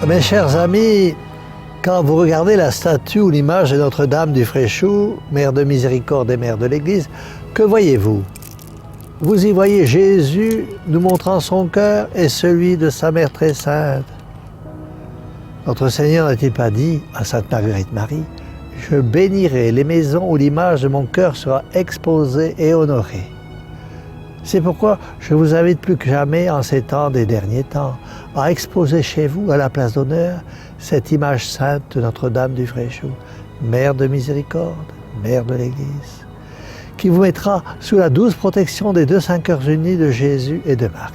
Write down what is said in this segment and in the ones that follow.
Mes chers amis, quand vous regardez la statue ou l'image de Notre-Dame du Fréchou, Mère de Miséricorde et Mère de l'Église, que voyez-vous? Vous y voyez Jésus nous montrant son cœur et celui de sa Mère très sainte. Notre Seigneur n'a-t-il pas dit à Sainte Marguerite Marie, « Je bénirai les maisons où l'image de mon cœur sera exposée et honorée ». C'est pourquoi je vous invite plus que jamais en ces temps des derniers temps à exposer chez vous, à la place d'honneur, cette image sainte de Notre-Dame du Fréchou, Mère de Miséricorde, Mère de l'Église, qui vous mettra sous la douce protection des deux Saints Cœurs unis de Jésus et de Marie.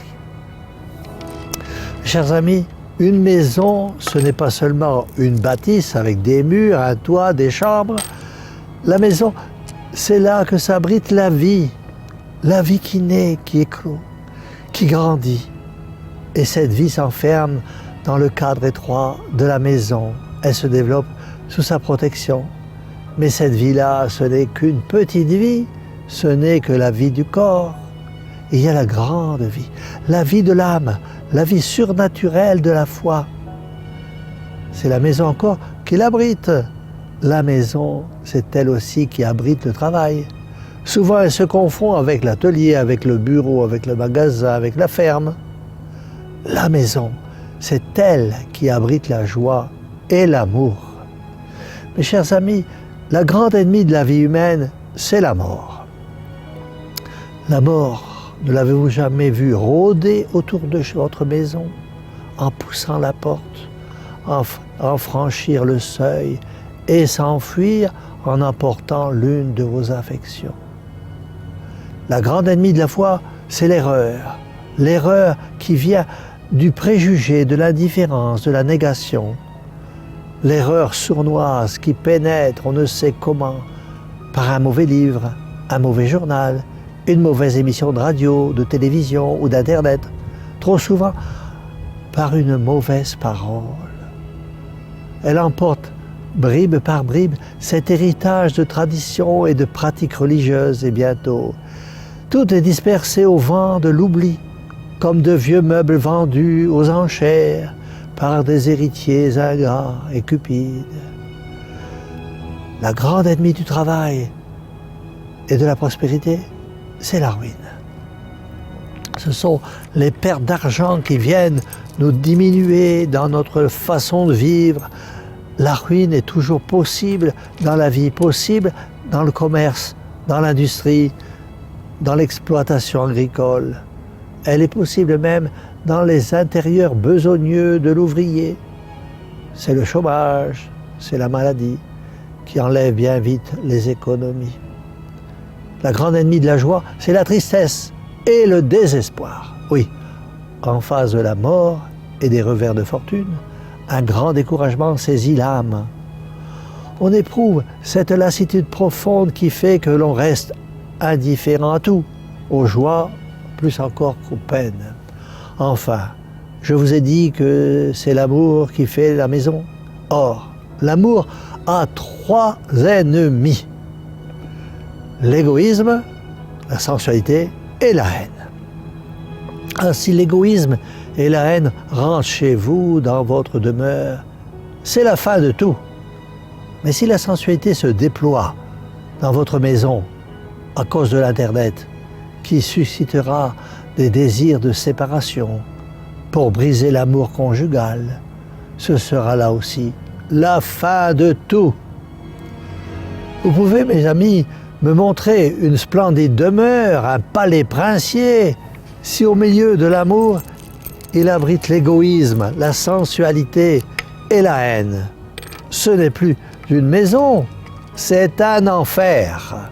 Chers amis, une maison, ce n'est pas seulement une bâtisse avec des murs, un toit, des chambres. La maison, c'est là que s'abrite la vie qui naît, qui éclot, qui grandit. Et cette vie s'enferme dans le cadre étroit de la maison. Elle se développe sous sa protection. Mais cette vie-là, ce n'est qu'une petite vie, ce n'est que la vie du corps. Il y a la grande vie, la vie de l'âme, la vie surnaturelle de la foi. C'est la maison encore qui l'abrite. La maison, c'est elle aussi qui abrite le travail. Souvent, elle se confond avec l'atelier, avec le bureau, avec le magasin, avec la ferme. La maison, c'est elle qui abrite la joie et l'amour. Mes chers amis, la grande ennemie de la vie humaine, c'est la mort. La mort, ne l'avez-vous jamais vue rôder autour de votre maison, en poussant la porte, en franchir le seuil et s'enfuir en emportant l'une de vos affections? La grande ennemie de la foi, c'est l'erreur. L'erreur qui vient du préjugé, de l'indifférence, de la négation. L'erreur sournoise qui pénètre, on ne sait comment, par un mauvais livre, un mauvais journal, une mauvaise émission de radio, de télévision ou d'Internet. Trop souvent, par une mauvaise parole. Elle emporte, bribe par bribe, cet héritage de traditions et de pratiques religieuses et bientôt, tout est dispersé au vent de l'oubli, comme de vieux meubles vendus aux enchères par des héritiers ingrats et cupides. La grande ennemie du travail et de la prospérité, c'est la ruine. Ce sont les pertes d'argent qui viennent nous diminuer dans notre façon de vivre. La ruine est toujours possible dans la vie, possible dans le commerce, dans l'industrie, dans l'exploitation agricole. Elle est possible même dans les intérieurs besogneux de l'ouvrier. C'est le chômage, c'est la maladie qui enlève bien vite les économies. La grande ennemie de la joie, c'est la tristesse et le désespoir. Oui, en face de la mort et des revers de fortune, un grand découragement saisit l'âme. On éprouve cette lassitude profonde qui fait que l'on reste indifférent à tout, aux joies, plus encore qu'aux peines. Enfin, je vous ai dit que c'est l'amour qui fait la maison. Or, l'amour a trois ennemis. L'égoïsme, la sensualité et la haine. Ainsi, l'égoïsme et la haine rentrent chez vous, dans votre demeure. C'est la fin de tout. Mais si la sensualité se déploie dans votre maison, à cause de l'Internet, qui suscitera des désirs de séparation pour briser l'amour conjugal, ce sera là aussi la fin de tout. Vous pouvez, mes amis, me montrer une splendide demeure, un palais princier, si au milieu de l'amour, il abrite l'égoïsme, la sensualité et la haine. Ce n'est plus une maison, c'est un enfer.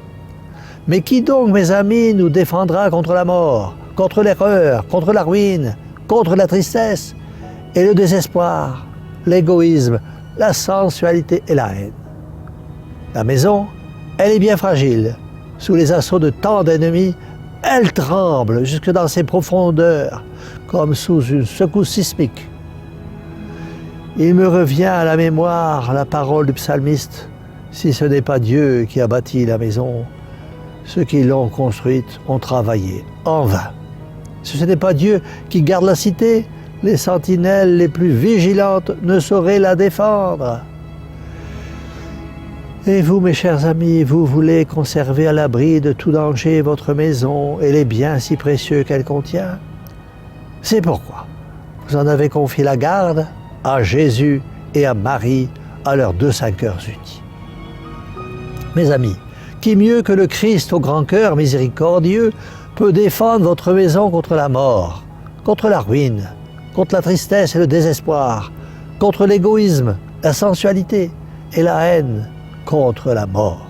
Mais qui donc, mes amis, nous défendra contre la mort, contre l'erreur, contre la ruine, contre la tristesse et le désespoir, l'égoïsme, la sensualité et la haine? La maison, elle est bien fragile. Sous les assauts de tant d'ennemis, elle tremble jusque dans ses profondeurs, comme sous une secousse sismique. Il me revient à la mémoire la parole du psalmiste, « Si ce n'est pas Dieu qui a bâti la maison, ceux qui l'ont construite ont travaillé en vain. Si ce n'est pas Dieu qui garde la cité, les sentinelles les plus vigilantes ne sauraient la défendre. Et vous, mes chers amis, vous voulez conserver à l'abri de tout danger votre maison et les biens si précieux qu'elle contient. C'est pourquoi vous en avez confié la garde à Jésus et à Marie, à leurs 2 saints cœurs unis. Mes amis, qui mieux que le Christ au grand cœur miséricordieux peut défendre votre maison contre la mort, contre la ruine, contre la tristesse et le désespoir, contre l'égoïsme, la sensualité et la haine, contre la mort.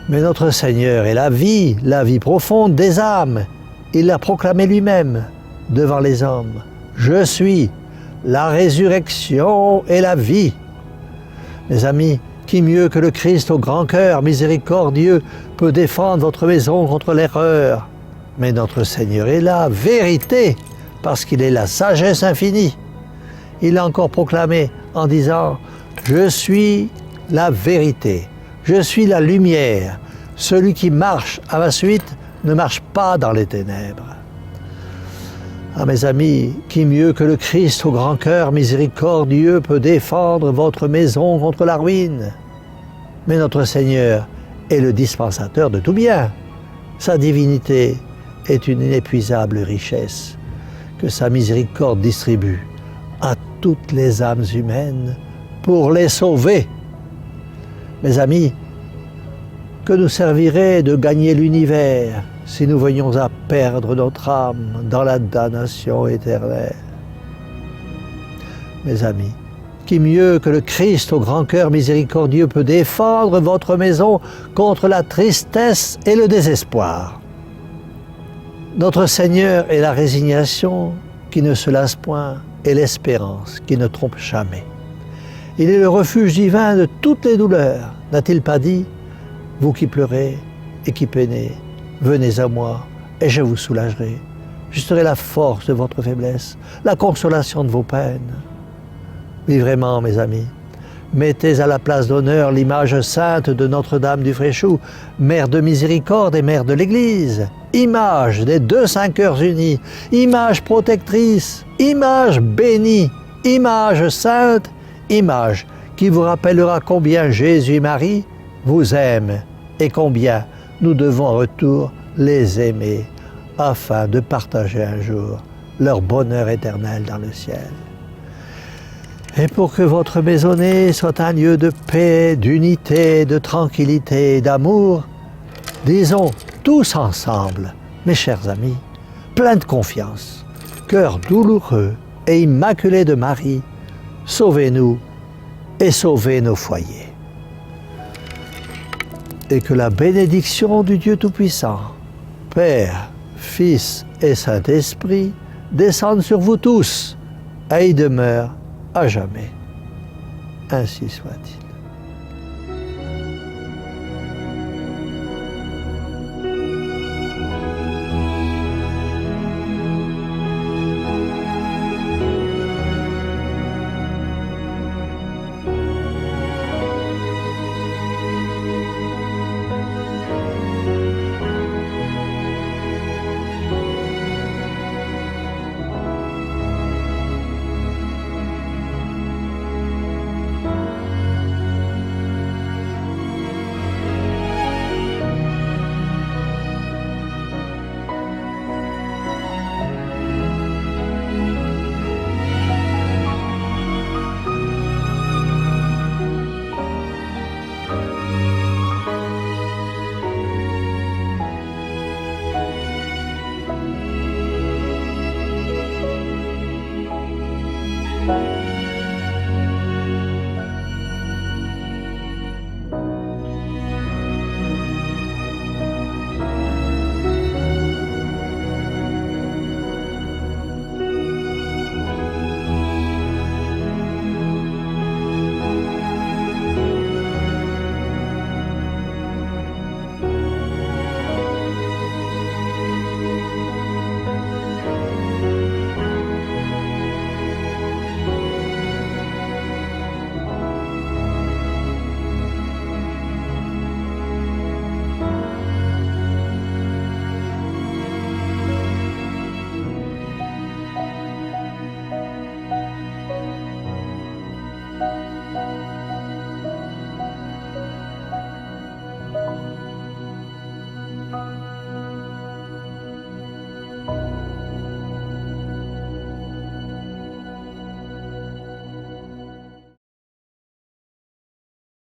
Mais notre Seigneur est la vie profonde des âmes. Il l'a proclamé lui-même devant les hommes. Je suis la résurrection et la vie. Mes amis, qui mieux que le Christ au grand cœur miséricordieux peut défendre votre maison contre l'erreur? Mais notre Seigneur est la vérité, parce qu'il est la sagesse infinie. Il l'a encore proclamé en disant « Je suis la vérité, je suis la lumière. Celui qui marche à ma suite ne marche pas dans les ténèbres. » Ah mes amis, qui mieux que le Christ au grand cœur miséricordieux peut défendre votre maison contre la ruine? Mais notre Seigneur est le dispensateur de tout bien. Sa divinité est une inépuisable richesse que sa miséricorde distribue à toutes les âmes humaines pour les sauver. Mes amis, que nous servirait de gagner l'univers si nous venions à perdre notre âme dans la damnation éternelle? Mes amis, qui mieux que le Christ au grand cœur miséricordieux peut défendre votre maison contre la tristesse et le désespoir? Notre Seigneur est la résignation qui ne se lasse point et l'espérance qui ne trompe jamais. Il est le refuge divin de toutes les douleurs. N'a-t-il pas dit « Vous qui pleurez et qui peinez, venez à moi et je vous soulagerai. Je serai la force de votre faiblesse, la consolation de vos peines. » Oui, vraiment, mes amis, mettez à la place d'honneur l'image sainte de Notre-Dame du Fréchou, mère de miséricorde et mère de l'Église, image des 2 saints cœurs unis, image protectrice, image bénie, image sainte, image qui vous rappellera combien Jésus et Marie vous aiment et combien nous devons en retour les aimer afin de partager un jour leur bonheur éternel dans le ciel. Et pour que votre maisonnée soit un lieu de paix, d'unité, de tranquillité et d'amour, disons tous ensemble, mes chers amis, pleins de confiance, cœur douloureux et immaculé de Marie, sauvez-nous et sauvez nos foyers. Et que la bénédiction du Dieu Tout-Puissant, Père, Fils et Saint-Esprit, descende sur vous tous et y demeure à jamais. Ainsi soit-il.